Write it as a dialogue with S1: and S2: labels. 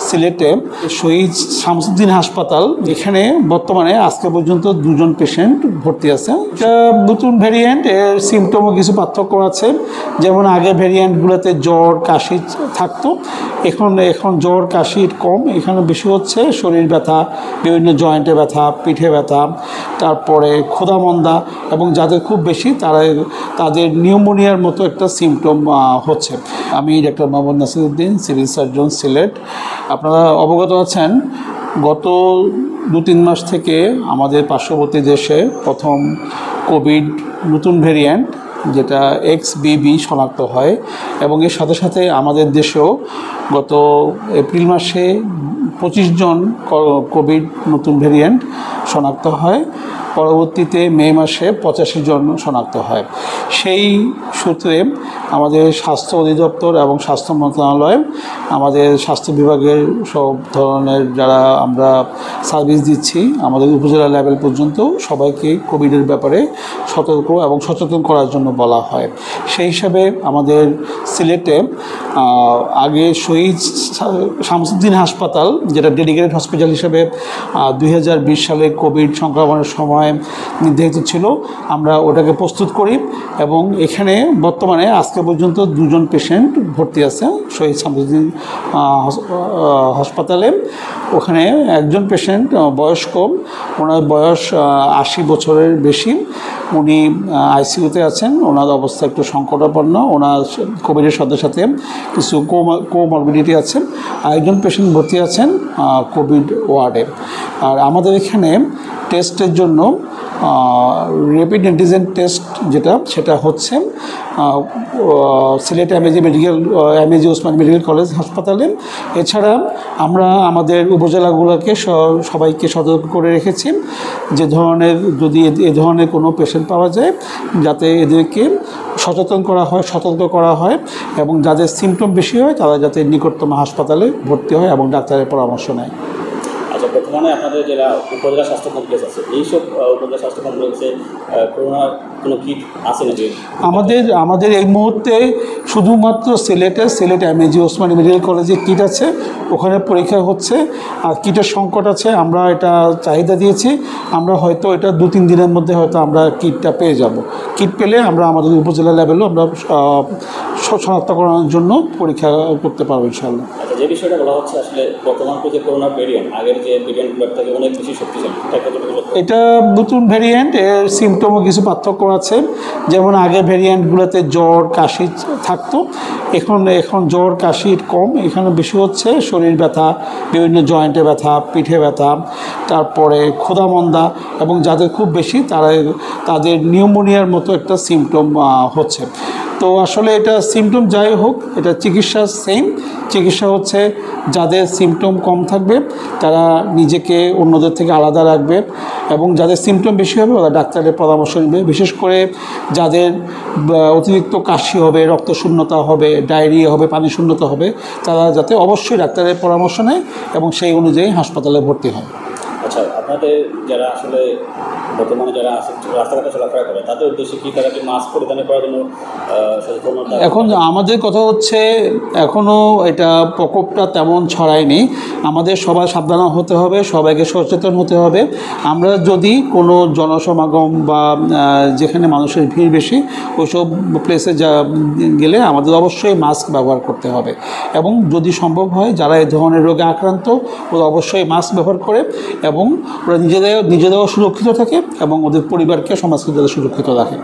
S1: সিলেটে শহীদ শামসুদ্দিন হাসপাতাল, এখানে বর্তমানে আজকে পর্যন্ত 2 জন পেশেন্ট ভর্তি আছে। এটা নতুন ভ্যারিয়েন্ট, এর সিমটমও কিছু পার্থক্য আছে। যেমন আগে ভ্যারিয়েন্টগুলোতে জ্বর কাশি থাকতো, এখন জ্বর কাশি কম, এখানে বেশি হচ্ছে শরীর ব্যথা, বিভিন্ন জয়েন্টে ব্যথা, পিঠে ব্যথা, তারপরে ক্ষুধামন্দা, এবং যাদের খুব বেশি তাদের নিউমোনিয়ার মতো একটা সিমটম হচ্ছে। আমি doctor Mohammad Nasiruddin, civil surgeon, Sylhet. আপনারা অবগত আছেন, গত 2-3 মাস থেকে আমাদের পার্শ্ববর্তী দেশে প্রথম কোভিড নতুন ভ্যারিয়েন্ট যেটা XBB শনাক্ত হয়, এবং এর সাথে সাথে আমাদের দেশেও গত এপ্রিল মাসে 25 জন কোভিড নতুন ভ্যারিয়েন্ট শনাক্ত হয়। পরবর্তীতে মে মাসে 85 জন শনাক্ত হয়। সেই সূত্রে আমাদের স্বাস্থ্য অধিদপ্তর এবং স্বাস্থ্য মন্ত্রণালয় আমাদের স্বাস্থ্য বিভাগের সব ধরনের যারা আমরা সার্ভিস দিচ্ছি আমাদের উপজেলা লেভেল পর্যন্ত সবাইকে কোভিডের ব্যাপারে সতর্ক এবং সচেতন করার জন্য বলা হয়। সেই হিসাবে আমাদের সিলেটে আগে শহীদ শামসুদ্দিন হাসপাতাল, যেটা ডেডিকেটেড হসপিটাল হিসেবে 2020 সালে কোভিড সংক্রমণের সময় নির্ধারিত ছিল, আমরা ওটাকে প্রস্তুত করি, এবং এখানে বর্তমানে আজকে পর্যন্ত 2 জন পেশেন্ট ভর্তি আছে শহীদ শামসুদ্দিন হাসপাতালে। ওখানে একজন পেশেন্ট বয়স্ক, ওনার বয়স 80 বছরের বেশি, উনি আইসিইউতে আছেন, ওনার অবস্থা একটু সংকটাপন্ন, ওনার কোভিডের সাথে সাথে কিছু কোমরবিডিটি আছে। আরেকজন পেশেন্ট ভর্তি আছেন কোভিড ওয়ার্ডে। আর আমাদের এখানে টেস্টের জন্য র্যাপিড অ্যান্টিজেন টেস্ট সেটা হচ্ছে Sylhet MAG Osmani medical college হাসপাতালে। এছাড়া আমরা আমাদের উপজেলাগুলোকে সবাইকে সতর্ক করে রেখেছি যে যদি এ ধরনের কোনো পেশেন্ট পাওয়া যায় যাতে এদেরকে সচেতন করা হয়, সতর্ক করা হয়, এবং যাদের সিমটম বেশি হয় তারা যাতে নিকটতম হাসপাতালে ভর্তি হয় এবং ডাক্তারের পরামর্শ নেয়।
S2: আচ্ছা, বর্তমানে আপনাদের যারা উপজেলা স্বাস্থ্য কমপ্লেক্স আছে, এইসব উপজেলা স্বাস্থ্য কমপ্লেক্সে করোনার কোনো কিট আছে নাকি?
S1: আমাদের এই মুহূর্তে শুধুমাত্র সিলেট এমএজি ওসমানী মেডিকেল কলেজে কিট আছে, ওখানে পরীক্ষা হচ্ছে, আর কিটের সংকট আছে। আমরা এটা চাহিদা দিয়েছি, আমরা হয়তো এটা 2-3 দিনের মধ্যে হয়তো আমরা কিটটা পেয়ে যাব। কিট পেলে আমরা আমাদের উপজেলা লেভেলেও আমরা শনাক্তকরণের জন্য পরীক্ষা করতে পারবো ইনশাআল্লাহ।
S2: আচ্ছা, যে বিষয়টা বলা হচ্ছে আসলে বর্তমান যে করোনা ভ্যারিয়েন্ট আগের যে ভ্যারিয়েন্টগুলোর থেকে অনেক বেশি শক্তিশালী,
S1: এটা নতুন ভ্যারিয়েন্ট, এর সিমটমও কিছু পার্থক্য আছে। যেমন আগে ভ্যারিয়েন্টগুলোতে জ্বর কাশি থাকতো, এখন জ্বর কাশি কম, এখানে বেশি হচ্ছে শরীর ব্যথা, বিভিন্ন জয়েন্টে ব্যথা, পিঠে ব্যথা, তারপরে ক্ষুধামন্দা, এবং যাদের খুব বেশি তাদের নিউমোনিয়ার মতো একটা সিমটম হচ্ছে। তো আসলে এটা সিমটম যাই হোক, এটা চিকিৎসা সেম। চিকিৎসা হচ্ছে যাদের সিমটম কম থাকবে তারা নিজেকে অন্যদের থেকে আলাদা রাখবে, এবং যাদের সিমটম বেশি হবে ওরা ডাক্তারের পরামর্শ নেবে। বিশেষ করে যাদের অতিরিক্ত কাশি হবে, রক্তশূন্যতা হবে, ডায়রিয়া হবে, পানি শূন্যতা হবে, তারা যাতে অবশ্যই ডাক্তারের পরামর্শ নেয় এবং সেই অনুযায়ী হাসপাতালে ভর্তি হয়।
S2: আচ্ছা, আপনাদের যারা আসলে বর্তমানে যারা রাস্তাঘাটে চলাফেরা করে তাদের উদ্দেশ্যে কি তারা কি মাস্ক পরিধান করার জন্য সচেতনতা? এখন
S1: আমাদের কথা হচ্ছে এখনও এটা প্রকোপটা তেমন ছড়ায়নি, আমাদের সবাই সাবধান হতে হবে, সবাইকে সচেতন হতে হবে। আমরা যদি কোনো জনসমাগম বা যেখানে মানুষের ভিড় বেশি ওইসব প্লেসে গেলে আমাদের অবশ্যই মাস্ক ব্যবহার করতে হবে, এবং যদি সম্ভব হয় যারা এই ধরনের রোগে আক্রান্ত ওরা অবশ্যই মাস্ক ব্যবহার করে, এবং ওরা নিজেরাও সুরক্ষিত থাকে এবং ওদের পরিবারকে, সমাজকে যাতে সুরক্ষিত রাখে।